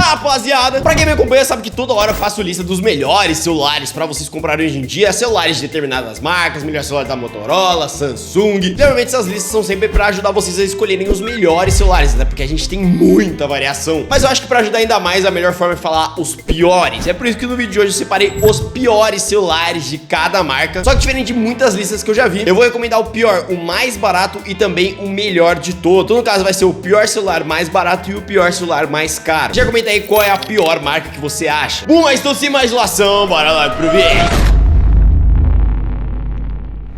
Rapaziada, pra quem me acompanha sabe que toda hora eu faço lista dos melhores celulares pra vocês comprarem hoje em dia, celulares de determinadas marcas, melhor celular da Motorola, Samsung. Geralmente essas listas são sempre pra ajudar vocês a escolherem os melhores celulares, né? Porque a gente tem muita variação. Mas eu acho que pra ajudar ainda mais, a melhor forma é falar os piores. É por isso que no vídeo de hoje eu separei os piores celulares de cada marca. Só que diferente de muitas listas que eu já vi, eu vou recomendar o pior, o mais barato e também o melhor de todos. Então no caso vai ser o pior celular mais barato e o pior celular mais caro. Já comenta aí qual é a pior marca que você acha. Mas então sem mais enrolação, bora lá pro vídeo.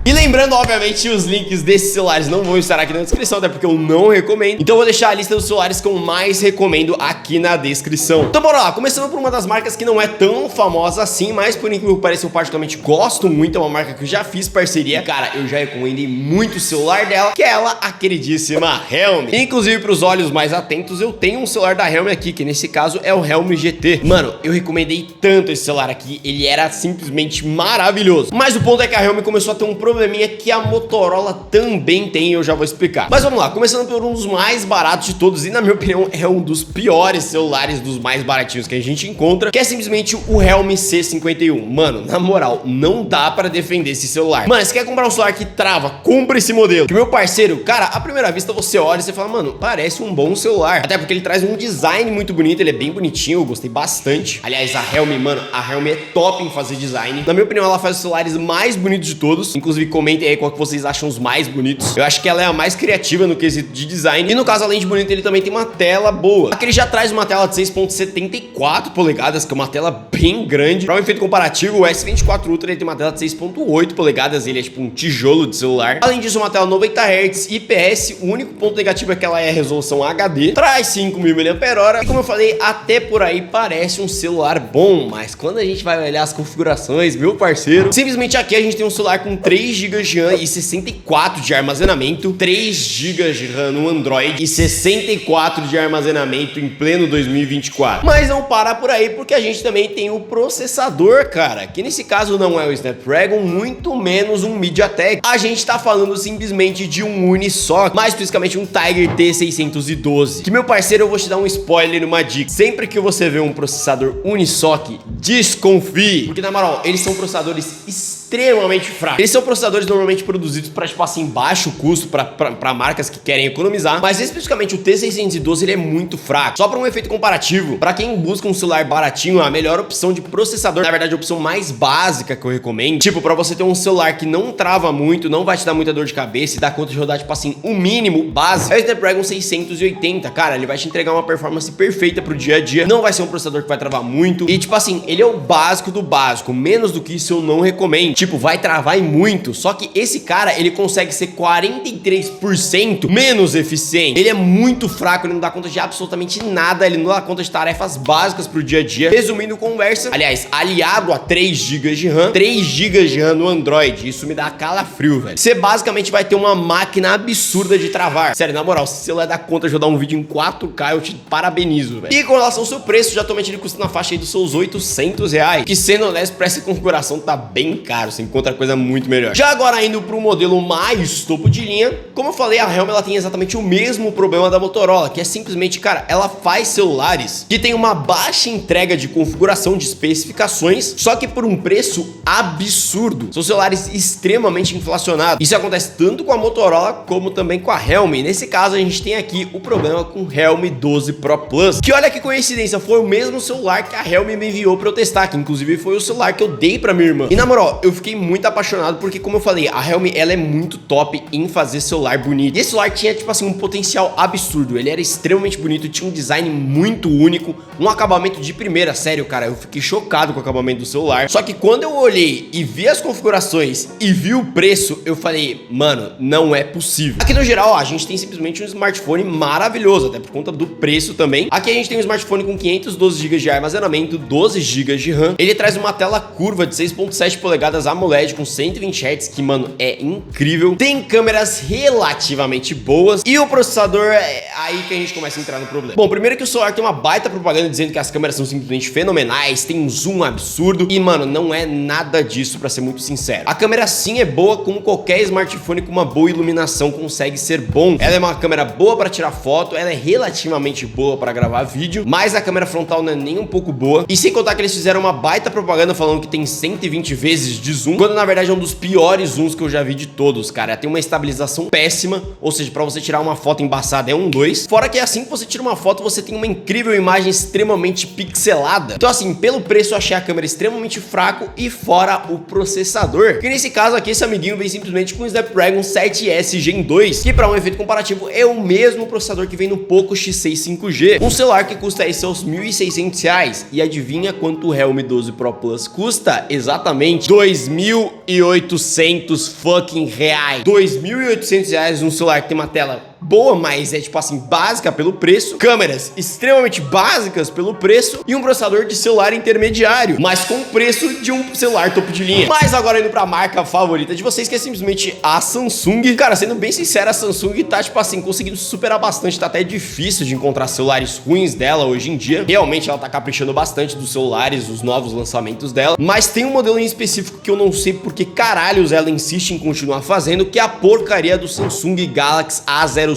E lembrando, obviamente, os links desses celulares não vão estar aqui na descrição, até porque eu não recomendo. Então eu vou deixar a lista dos celulares que eu mais recomendo aqui na descrição. Então bora lá, começando por uma das marcas que não é tão famosa assim, mas por incrível que pareça eu particularmente gosto muito. É uma marca que eu já fiz parceria. Cara, eu já recomendei muito o celular dela, que é ela, a queridíssima Realme. Inclusive, pros olhos mais atentos, eu tenho um celular da Realme aqui, que nesse caso é o Realme GT. Mano, eu recomendei tanto esse celular aqui, ele era simplesmente maravilhoso. Mas o ponto é que a Realme começou a ter um probleminha que a Motorola também tem, eu já vou explicar. Mas vamos lá, começando por um dos mais baratos de todos e na minha opinião é um dos piores celulares, dos mais baratinhos que a gente encontra, que é simplesmente o Realme C51. Mano, na moral, não dá pra defender esse celular. Mano, se quer comprar um celular que trava, compra esse modelo. Que meu parceiro, cara, à primeira vista você olha e você fala, mano, parece um bom celular. Até porque ele traz um design muito bonito, ele é bem bonitinho, eu gostei bastante. Aliás, a Realme, mano, a Realme é top em fazer design. Na minha opinião, ela faz os celulares mais bonitos de todos. Inclusive, comentem aí qual que vocês acham os mais bonitos. Eu acho que ela é a mais criativa no quesito de design. E no caso, além de bonito, ele também tem uma tela boa. Aqui ele já traz uma tela de 6.74 polegadas, que é uma tela bem grande. Para um efeito comparativo, o S24 Ultra ele tem uma tela de 6.8 polegadas. Ele é tipo um tijolo de celular. Além disso, uma tela 90 Hz, IPS. O único ponto negativo é que ela é resolução HD. Traz 5.000 mAh. E como eu falei, até por aí parece um celular bom. Mas quando a gente vai olhar as configurações, meu parceiro, simplesmente aqui a gente tem um celular com 3 GB de RAM e 64 de armazenamento, 3 GB de RAM no Android e 64 de armazenamento em pleno 2024. Mas não para por aí, porque a gente também tem o processador, cara, que nesse caso não é o Snapdragon, muito menos um MediaTek. A gente tá falando simplesmente de um Unisoc, mais especificamente um Tiger T612, que meu parceiro, eu vou te dar um spoiler, uma dica. Sempre que você vê um processador Unisoc, desconfie, porque na moral, eles são processadores extremamente fracos. Eles são processadores normalmente produzidos para, tipo assim, baixo custo, para marcas que querem economizar, mas especificamente o T612 ele é muito fraco. Só para um efeito comparativo, para quem busca um celular baratinho, a melhor opção de processador, na verdade a opção mais básica que eu recomendo, tipo, para você ter um celular que não trava muito, não vai te dar muita dor de cabeça e dá conta de rodar, tipo assim, o mínimo básico, é o Snapdragon 680, cara, ele vai te entregar uma performance perfeita pro dia a dia, não vai ser um processador que vai travar muito e, tipo assim, ele é o básico do básico, menos do que isso eu não recomendo. Tipo, vai travar em muito, só que esse cara, ele consegue ser 43% menos eficiente. Ele é muito fraco, ele não dá conta de absolutamente nada, ele não dá conta de tarefas básicas pro dia a dia. Resumindo conversa, aliás, aliado a 3 GB de RAM, 3 GB de RAM no Android, isso me dá calafrio, velho. Você basicamente vai ter uma máquina absurda de travar. Sério, na moral, se você vai dar conta de rodar um vídeo em 4K, eu te parabenizo, velho. E com relação ao seu preço, já atualmente ele custa na faixa aí dos seus R$800, que sendo honesto, pra essa configuração tá bem caro, você encontra coisa muito melhor. Já agora indo pro modelo mais topo de linha, como eu falei, a Realme ela tem exatamente o mesmo problema da Motorola, que é simplesmente, cara, ela faz celulares que tem uma baixa entrega de configuração, de especificações, só que por um preço absurdo. São celulares extremamente inflacionados. Isso acontece tanto com a Motorola como também com a Realme. Nesse caso, a gente tem aqui o problema com o Realme 12 Pro Plus, que olha que coincidência, foi o mesmo celular que a Realme me enviou pra eu testar, que inclusive foi o celular que eu dei pra minha irmã. E na moral, eu fiquei muito apaixonado porque, como eu falei, a Realme ela é muito top em fazer celular bonito. E esse celular tinha, tipo assim, um potencial absurdo. Ele era extremamente bonito, tinha um design muito único, um acabamento de primeira. Sério, cara, eu fiquei chocado com o acabamento do celular. Só que quando eu olhei e vi as configurações e vi o preço, eu falei, mano, não é possível. Aqui no geral, ó, a gente tem simplesmente um smartphone maravilhoso, até por conta do preço também. Aqui a gente tem um smartphone com 512 GB de armazenamento, 12 GB de RAM. Ele traz uma tela curva de 6.7 polegadas AMOLED com 120 Hz, que, mano, é incrível. Tem câmeras relativamente boas e o processador é aí que a gente começa a entrar no problema. Bom, primeiro que o celular tem uma baita propaganda dizendo que as câmeras são simplesmente fenomenais, tem um zoom absurdo e, mano, não é nada disso, pra ser muito sincero. A câmera sim é boa, como qualquer smartphone com uma boa iluminação consegue ser bom. Ela é uma câmera boa para tirar foto, ela é relativamente boa para gravar vídeo, mas a câmera frontal não é nem um pouco boa. E sem contar que eles fizeram uma baita propaganda falando que tem 120 vezes de zoom, quando na verdade é um dos piores zooms que eu já vi de todos, cara. Tem uma estabilização péssima, ou seja, para você tirar uma foto embaçada é um 2. Fora que assim que você tira uma foto, você tem uma incrível imagem extremamente pixelada. Então assim, pelo preço eu achei a câmera extremamente fraco e fora o processador, que nesse caso aqui esse amiguinho vem simplesmente com o Snapdragon 7S Gen 2, que para um efeito comparativo é o mesmo processador que vem no Poco X6 5G, um celular que custa aí seus R$ 1.600. E adivinha quanto o Realme 12 Pro Plus custa? Exatamente R$ 2.800 fucking reais. R$ 2.800 um celular que tem uma tela boa, mas é tipo assim, básica pelo preço, câmeras extremamente básicas pelo preço e um processador de celular intermediário, mas com o preço de um celular topo de linha. Mas agora indo pra marca favorita de vocês, que é simplesmente a Samsung. Cara, sendo bem sincero, a Samsung tá tipo assim, conseguindo superar bastante, tá até difícil de encontrar celulares ruins dela hoje em dia. Realmente ela tá caprichando bastante dos celulares, os novos lançamentos dela, mas tem um modelo em específico que eu não sei porque caralhos ela insiste em continuar fazendo, que é a porcaria do Samsung Galaxy A05S.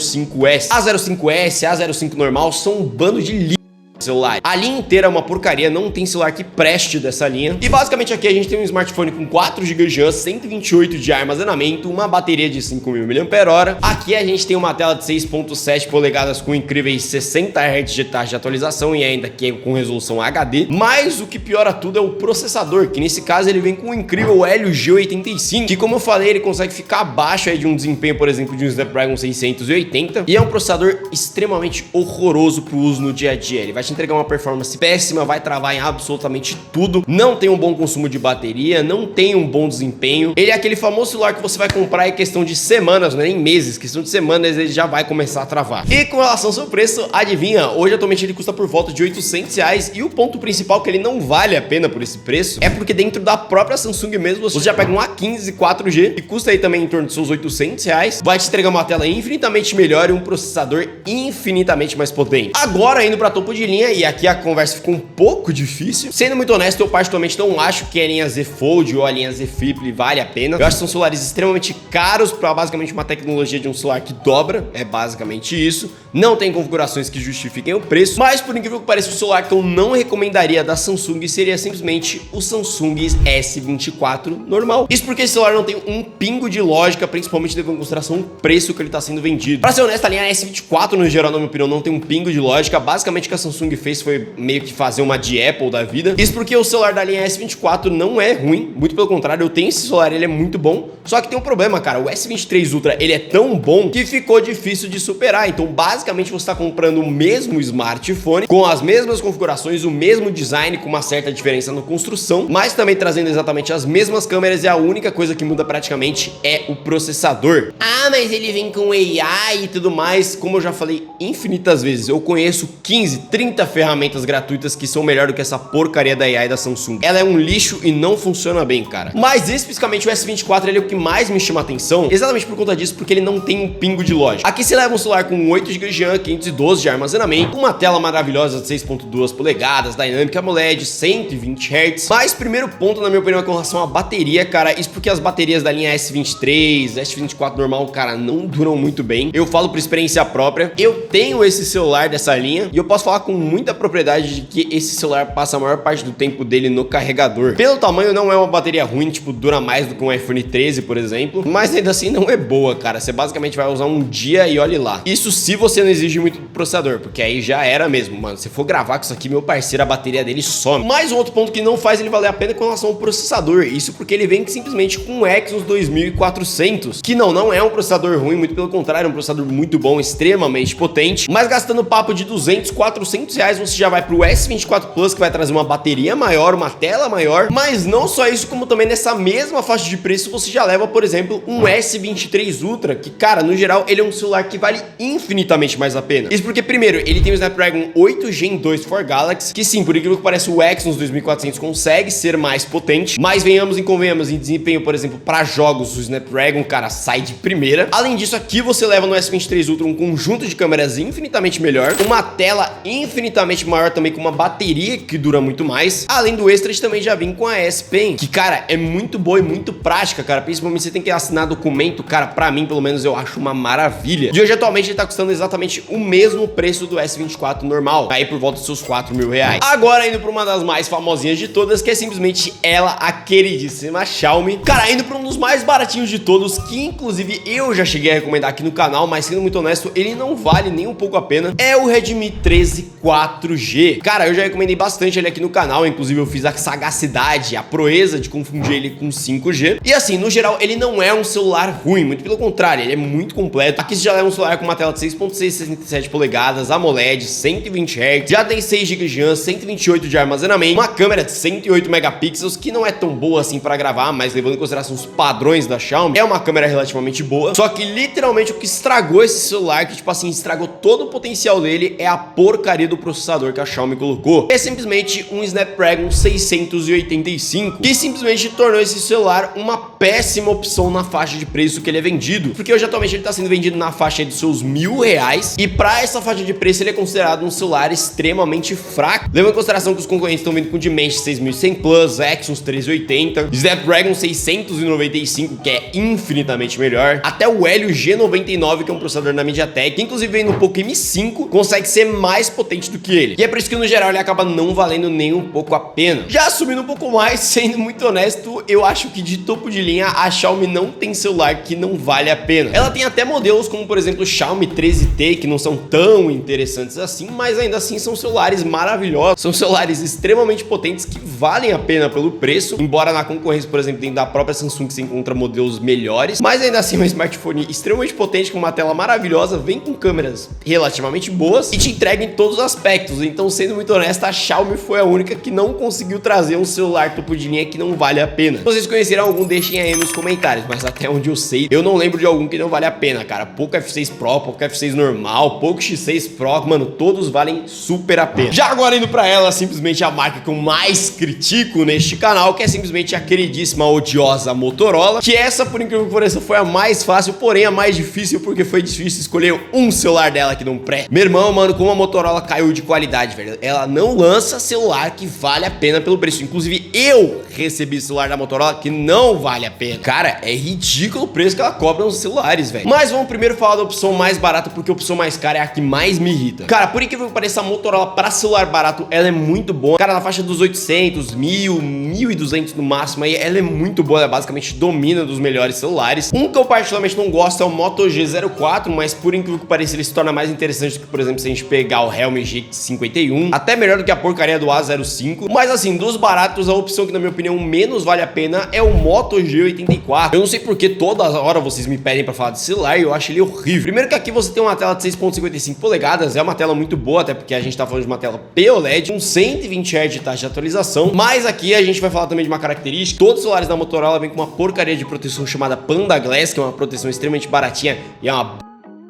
A05S, A05 normal são um bando de lixo celular. A linha inteira é uma porcaria, não tem celular que preste dessa linha. E basicamente aqui a gente tem um smartphone com 4 GB de RAM, 128 de armazenamento, uma bateria de 5.000 mAh. Aqui a gente tem uma tela de 6.7 polegadas com incríveis 60 Hz de taxa de atualização e ainda que com resolução HD. Mas o que piora tudo é o processador, que nesse caso ele vem com um incrível Helio G85, que como eu falei, ele consegue ficar abaixo aí de um desempenho, por exemplo, de um Snapdragon 680, e é um processador extremamente horroroso pro uso no dia a dia. Ele vai te entregar uma performance péssima, vai travar em absolutamente tudo, não tem um bom consumo de bateria, não tem um bom desempenho. Ele é aquele famoso celular que você vai comprar em questão de semanas, não é nem meses, questão de semanas ele já vai começar a travar. E com relação ao seu preço, adivinha, hoje atualmente ele custa por volta de R$800 e o ponto principal que ele não vale a pena por esse preço é porque dentro da própria Samsung mesmo você já pega um A15 4G que custa aí também em torno de seus R$800, vai te entregar uma tela infinitamente melhor e um processador infinitamente mais potente. Agora indo para topo de linha, e aqui a conversa ficou um pouco difícil. Sendo muito honesto, eu particularmente não acho que a linha Z Fold ou a linha Z Flip vale a pena. Eu acho que são celulares extremamente caros para basicamente uma tecnologia de um celular que dobra, é basicamente isso. Não tem configurações que justifiquem o preço, mas por incrível que pareça, o celular que eu não recomendaria da Samsung seria simplesmente o Samsung S24 normal. Isso porque esse celular não tem um pingo de lógica, principalmente levando em consideração o preço que ele está sendo vendido. Para ser honesto, a linha S24 no geral, na minha opinião, não tem um pingo de lógica. Basicamente o que a Samsung fez foi meio que fazer uma de Apple da vida. Isso porque o celular da linha S24 não é ruim, muito pelo contrário, eu tenho esse celular, ele é muito bom. Só que tem um problema, cara, o S23 Ultra, ele é tão bom que ficou difícil de superar. Então, basicamente, você está comprando o mesmo smartphone, com as mesmas configurações, o mesmo design, com uma certa diferença na construção, mas também trazendo exatamente as mesmas câmeras, e a única coisa que muda praticamente é o processador. Ah, mas ele vem com AI e tudo mais. Como eu já falei infinitas vezes, eu conheço 15, 30 ferramentas gratuitas que são melhor do que essa porcaria da AI da Samsung. Ela é um lixo e não funciona bem, cara. Mas especificamente o S24, ele é o que mais me chama atenção, exatamente por conta disso, porque ele não tem um pingo de lógica. Aqui você leva um celular com 8 GB de RAM, 512 de armazenamento, uma tela maravilhosa de 6.2 polegadas, Dynamic AMOLED, 120 Hz. Mas primeiro ponto, na minha opinião, é com relação à bateria, cara. Isso porque as baterias da linha S23, S24 normal, cara, não duram muito bem. Eu falo por experiência própria. Eu tenho esse celular dessa linha e eu posso falar com muita propriedade de que esse celular passa a maior parte do tempo dele no carregador. Pelo tamanho, não é uma bateria ruim, tipo, dura mais do que um iPhone 13, por exemplo, mas ainda assim não é boa, cara. Você basicamente vai usar um dia e olhe lá. Isso se você não exige muito do processador, porque aí já era mesmo, mano. Se for gravar com isso aqui, meu parceiro, a bateria dele some. Mas um outro ponto que não faz ele valer a pena com relação ao processador. Isso porque ele vem simplesmente com um Exynos 2400, que não é um processador ruim, muito pelo contrário, é um processador muito bom, extremamente potente, mas gastando papo de 200, 400 R$600, você já vai pro S24 Plus, que vai trazer uma bateria maior, uma tela maior, mas não só isso, como também nessa mesma faixa de preço você já leva, por exemplo, um S23 Ultra, que, cara, no geral, ele é um celular que vale infinitamente mais a pena. Isso porque, primeiro, ele tem o Snapdragon 8 Gen 2 for Galaxy, que sim, por incrível que pareça, o Exynos 2400 consegue ser mais potente, mas venhamos e convenhamos, em desempenho, por exemplo, para jogos, o Snapdragon, cara, sai de primeira. Além disso, aqui você leva no S23 Ultra um conjunto de câmeras infinitamente melhor, uma tela infinitamente maior também, com uma bateria que dura muito mais. Além do extra, a gente também já vem com a S Pen, que, cara, é muito boa e muito prática, cara, principalmente você tem que assinar documento, cara, pra mim, pelo menos, eu acho uma maravilha. E hoje, atualmente, ele tá custando exatamente o mesmo preço do S24 normal, aí por volta dos seus R$4.000. Agora, indo pra uma das mais famosinhas de todas, que é simplesmente ela, a queridíssima Xiaomi. Cara, indo pra um dos mais baratinhos de todos, que inclusive eu já cheguei a recomendar aqui no canal, mas sendo muito honesto, ele não vale nem um pouco a pena, é o Redmi 13 4G. Cara, eu já recomendei bastante ele aqui no canal, inclusive eu fiz a sagacidade, a proeza de confundir ele com 5G. E assim, no geral, ele não é um celular ruim, muito pelo contrário, ele é muito completo. Aqui você já leva um celular com uma tela de 6.667 polegadas, AMOLED, 120 Hz, já tem 6 GB de RAM, 128 de armazenamento, uma câmera de 108 megapixels, que não é tão boa assim para gravar, mas levando em consideração os padrões da Xiaomi, é uma câmera relativamente boa. Só que literalmente o que estragou esse celular, que tipo assim, estragou todo o potencial dele, é a porcaria do processador que a Xiaomi colocou. É simplesmente um Snapdragon 685, que simplesmente tornou esse celular uma péssima opção na faixa de preço que ele é vendido, porque hoje atualmente ele tá sendo vendido na faixa dos seus R$1.000, e para essa faixa de preço ele é considerado um celular extremamente fraco, levando em consideração que os concorrentes estão vindo com Dimensity 6100 Plus, Exynos 380, Snapdragon 695, que é infinitamente melhor, até o Helio G99, que é um processador da MediaTek, que inclusive vem no Poco M5, consegue ser mais potente do que ele, e é por isso que no geral ele acaba não valendo nem um pouco a pena. Já subindo um pouco mais, sendo muito honesto, eu acho que de topo de linha a Xiaomi não tem celular que não vale a pena. Ela tem até modelos como, por exemplo, o Xiaomi 13T, que não são tão interessantes assim, mas ainda assim são celulares maravilhosos, são celulares extremamente potentes que valem a pena pelo preço, embora na concorrência, por exemplo, dentro da própria Samsung você encontra modelos melhores, mas ainda assim é um smartphone extremamente potente, com uma tela maravilhosa, vem com câmeras relativamente boas e te entrega em todos os aspectos. Então, sendo muito honesto, a Xiaomi foi a única que não conseguiu trazer um celular topo de linha que não vale a pena. Se vocês conheceram algum, deixem aí nos comentários, mas até onde eu sei, eu não lembro de algum que não vale a pena, cara. Poco F6 Pro, Poco F6 normal, Poco X6 Pro, mano, todos valem super a pena. Já agora indo pra ela, simplesmente a marca que eu mais critico neste canal, que é simplesmente a queridíssima, odiosa Motorola, que essa, por incrível que pareça, foi a mais fácil, porém a mais difícil, porque foi difícil escolher um celular dela que não presta. Meu irmão, mano, como a Motorola caiu de qualidade, velho. Ela não lança celular que vale a pena pelo preço. Inclusive, eu recebi celular da Motorola que não vale a pena. Cara, é ridículo o preço que ela cobra nos celulares, velho. Mas vamos primeiro falar da opção mais barata, porque a opção mais cara é a que mais me irrita. Cara, por incrível que pareça, a Motorola para celular barato, ela é muito boa. Cara, na faixa dos 800, 1000, 1200 no máximo, aí ela é muito boa. Ela basicamente domina dos melhores celulares. Um que eu particularmente não gosto é o Moto G04, mas por incrível que pareça, ele se torna mais interessante do que, por exemplo, se a gente pegar o Realme G51, até melhor do que a porcaria do A05. Mas assim, dos baratos, a opção que na minha opinião menos vale a pena é o Moto G84. Eu não sei porque toda hora vocês me pedem pra falar de celular e eu acho ele horrível. Primeiro que aqui você tem uma tela de 6.55 polegadas, é uma tela muito boa, até porque a gente tá falando de uma tela POLED, com 120 Hz de taxa de atualização. Mas aqui a gente vai falar também de uma característica: todos os celulares da Motorola vêm com uma porcaria de proteção chamada Panda Glass, que é uma proteção extremamente baratinha e é uma...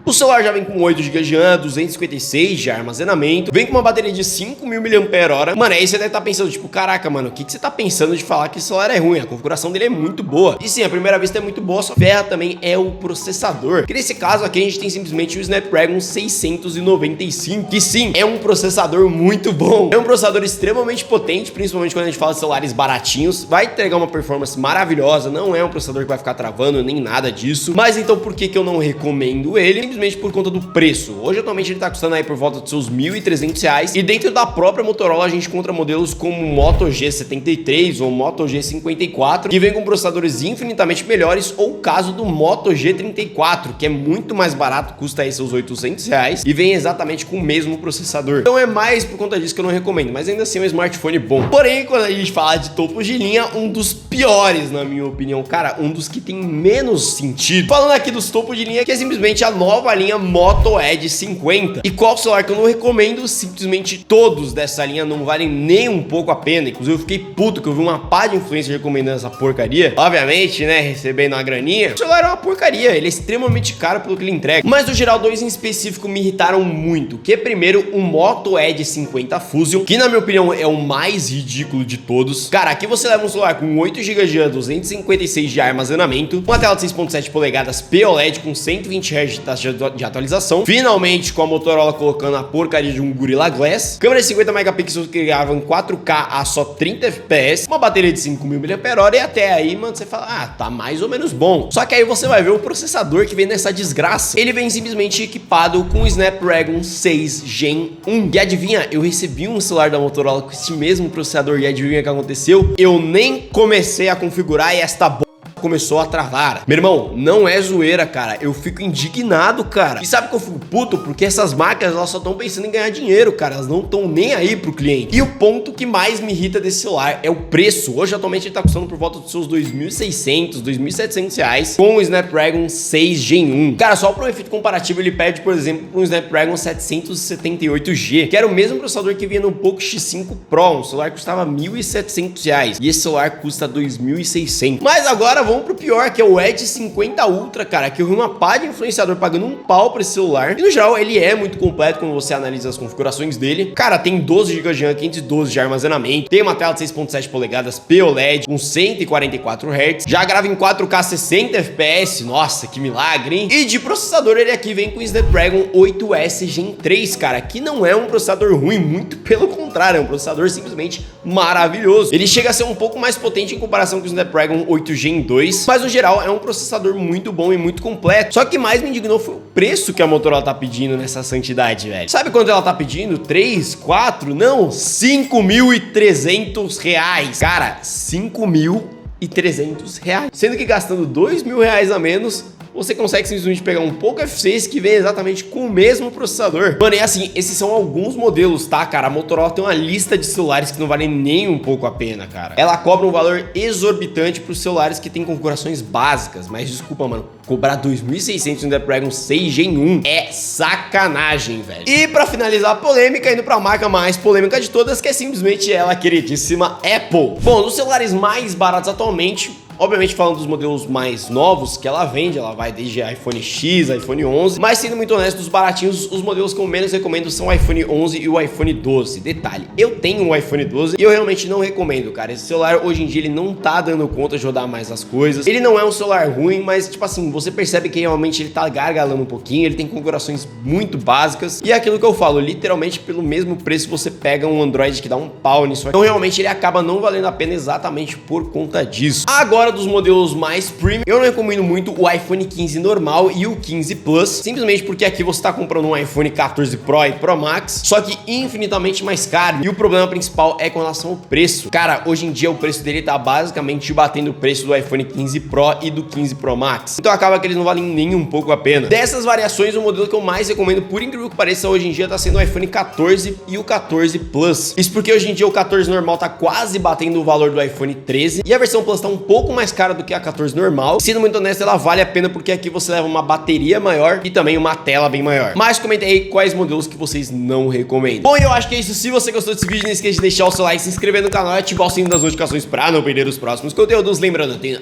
O celular já vem com 8 GB de RAM, 256 de armazenamento, vem com uma bateria de 5.000 mAh. Mano, aí você deve estar pensando, tipo, caraca, mano, o que você tá pensando de falar que esse celular é ruim? A configuração dele é muito boa. E sim, a primeira vista é muito boa, só ferra também é o processador. Que nesse caso aqui a gente tem simplesmente o Snapdragon 695, que sim, é um processador muito bom. É um processador extremamente potente, principalmente quando a gente fala de celulares baratinhos. Vai entregar uma performance maravilhosa, não é um processador que vai ficar travando, nem nada disso. Mas então por que eu não recomendo ele? Simplesmente por conta do preço. Hoje, atualmente, ele tá custando aí por volta dos seus R$1.300. E dentro da própria Motorola, a gente encontra modelos como o Moto G73 ou Moto G54, que vem com processadores infinitamente melhores, ou o caso do Moto G34, que é muito mais barato, custa aí seus R$800 e vem exatamente com o mesmo processador. Então é mais por conta disso que eu não recomendo, mas ainda assim é um smartphone bom. Porém, quando a gente fala de topo de linha, um dos piores, na minha opinião, cara, um dos que tem menos sentido. Falando aqui dos topos de linha, que é simplesmente a nova nova linha Moto Edge 50. E qual celular que eu não recomendo? Simplesmente todos dessa linha não valem nem um pouco a pena. Inclusive eu fiquei puto que eu vi uma pá de influencer recomendando essa porcaria. Obviamente, né, recebendo uma graninha. O celular é uma porcaria, ele é extremamente caro pelo que ele entrega. Mas no geral, dois em específico me irritaram muito. Que é primeiro o Moto Edge 50 Fusion, que na minha opinião é o mais ridículo de todos. Cara, aqui você leva um celular com 8 GB de RAM, 256 de armazenamento, uma tela de 6.7 polegadas POLED com 120 Hz de taxa de atualização, finalmente com a Motorola colocando a porcaria de um Gorilla Glass, câmera de 50 megapixels que grava em 4K a só 30 FPS, uma bateria de 5.000 mAh e até aí, mano, você fala, ah, tá mais ou menos bom. Só que aí você vai ver o processador que vem nessa desgraça. Ele vem simplesmente equipado com o Snapdragon 6 Gen 1. E adivinha, eu recebi um celular da Motorola com esse mesmo processador e adivinha o que aconteceu? Eu nem comecei a configurar e esta começou a travar. Meu irmão, não é zoeira, cara. Eu fico indignado, cara. E sabe que eu fico puto? Porque essas marcas, elas só estão pensando em ganhar dinheiro, cara. Elas não estão nem aí pro cliente. E o ponto que mais me irrita desse celular é o preço. Hoje, atualmente, ele tá custando por volta dos seus R$2.600, R$2.700 com o Snapdragon 6 Gen 1. Cara, só para um efeito comparativo, ele perde, por exemplo, um Snapdragon 778G, que era o mesmo processador que vinha no Poco X5 Pro, um celular que custava R$1.700. E esse celular custa R$2.600. Mas agora, vamos pro pior, que é o Edge 50 Ultra, cara, que eu vi uma pá de influenciador pagando um pau pra esse celular. E no geral, ele é muito completo quando você analisa as configurações dele. Cara, tem 12 GB de RAM, 512 de armazenamento, tem uma tela de 6.7 polegadas POLED com 144 Hz, já grava em 4K 60 FPS, nossa, que milagre, hein? E de processador, ele aqui vem com o Snapdragon 8S Gen 3, cara, que não é um processador ruim, muito pelo contrário, é um processador simplesmente maravilhoso. Ele chega a ser um pouco mais potente em comparação com o Snapdragon 8 Gen 2, mas no geral é um processador muito bom e muito completo. Só que mais me indignou foi o preço que a Motorola tá pedindo nessa santidade, velho. Sabe quanto ela tá pedindo? 3, 4, não, R$5.300. Cara, R$5.300. Sendo que gastando R$2.000 a menos, você consegue simplesmente pegar um Poco F6 que vem exatamente com o mesmo processador. Mano, e assim, esses são alguns modelos, tá, cara? A Motorola tem uma lista de celulares que não valem nem um pouco a pena, cara. Ela cobra um valor exorbitante pros celulares que tem configurações básicas, mas desculpa, mano, cobrar 2.600 no Snapdragon 6 Gen 1 é sacanagem, velho. E pra finalizar a polêmica, indo pra marca mais polêmica de todas, que é simplesmente ela, queridíssima Apple. Bom, nos celulares mais baratos atualmente, obviamente falando dos modelos mais novos que ela vende, ela vai desde iPhone X, iPhone 11, mas sendo muito honesto, dos baratinhos, os modelos que eu menos recomendo são o iPhone 11 e o iPhone 12. Detalhe, eu tenho um iPhone 12 e eu realmente não recomendo, cara. Esse celular hoje em dia ele não tá dando conta de rodar mais as coisas. Ele não é um celular ruim, mas tipo assim, você percebe que realmente ele tá gargalando um pouquinho, ele tem configurações muito básicas e é aquilo que eu falo, literalmente pelo mesmo preço você pega um Android que dá um pau nisso. Então realmente ele acaba não valendo a pena exatamente por conta disso. Agora, dos modelos mais premium, eu não recomendo muito o iPhone 15 normal e o 15 Plus, simplesmente porque aqui você tá comprando um iPhone 14 Pro e Pro Max, só que infinitamente mais caro, e o problema principal é com relação ao preço. Cara, hoje em dia o preço dele tá basicamente batendo o preço do iPhone 15 Pro e do 15 Pro Max, então acaba que eles não valem nem um pouco a pena. Dessas variações, o modelo que eu mais recomendo, por incrível que pareça, hoje em dia tá sendo o iPhone 14 e o 14 Plus. Isso porque hoje em dia o 14 normal tá quase batendo o valor do iPhone 13 e a versão Plus tá um pouco mais cara do que a 14 normal. Sendo muito honesto, ela vale a pena porque aqui você leva uma bateria maior e também uma tela bem maior. Mas comenta aí quais modelos que vocês não recomendam. Bom, eu acho que é isso. Se você gostou desse vídeo, não esqueça de deixar o seu like, se inscrever no canal e ativar o sininho das notificações para não perder os próximos conteúdos. Lembrando, eu tenho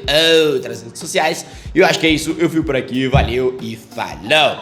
outras redes sociais. E eu acho que é isso. Eu fico por aqui. Valeu e falou!